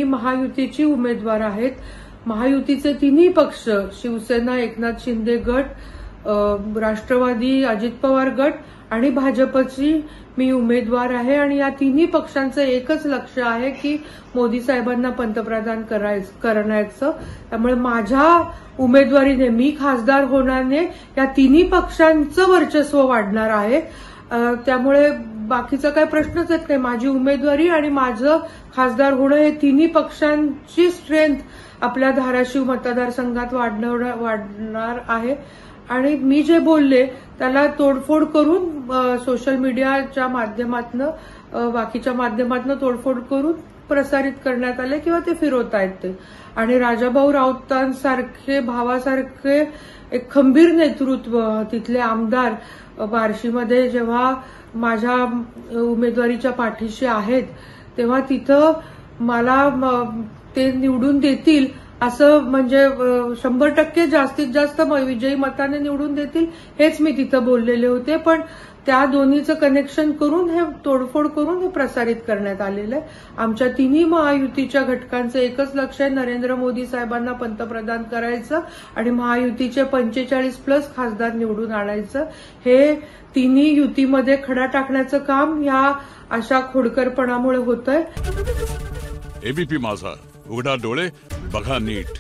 मी महायुतीची उमेदवार आहेत. महायुतीचे तिन्ही पक्ष शिवसेना, एकनाथ शिंदे गट, राष्ट्रवादी अजित पवार गट आणि भाजपची मी उमेदवार आहे. आणि या तिन्ही पक्षांचं एकच लक्ष आहे की मोदी साहेबांना पंतप्रधान करण्याचं. त्यामुळे माझ्या उमेदवारीने मी खासदार होण्याने या तिन्ही पक्षांचं वर्चस्व वाढणार आहे. त्यामुळे बाकीचा काही प्रश्नच येत नाही. माझी उमेदवारी आणि माझं खासदार होणं हे तिन्ही पक्षांची स्ट्रेंथ आपल्या धाराशिव मतदारसंघात वाढणार आहे. आणि मी जे बोलले त्याला तोडफोड करून सोशल मीडियाच्या माध्यमातून, बाकीच्या माध्यमातून तोडफोड करून प्रसारित करण्यात आले किंवा ते फिरवतायत ते. आणि राजाभाऊ राऊतांसारखे भावासारखे एक खंबीर नेतृत्व तिथले आमदार बार्शीमध्ये जेव्हा माझ्या उमेदवारीच्या पाठीशी आहेत, तेव्हा तिथं मला ते निवडून देतील असं, म्हणजे 100% जास्तीत जास्त विजयी मताने निवडून देतील हेच मी तिथं बोललेले होते. पण त्या दोन्हीचं कनेक्शन करून हे तोडफोड करून हे प्रसारित करण्यात आलेलं आहे. आमच्या तिन्ही महायुतीच्या घटकांचं एकच लक्ष आहे, नरेंद्र मोदी साहेबांना पंतप्रधान करायचं आणि महायुतीचे 45+ खासदार निवडून आणायचं. हे तिन्ही युतीमध्ये खडा टाकण्याचं काम या अशा खोडकरपणामुळे होतंय. एबीपी माझा, उघडा डोळे बघा नीट.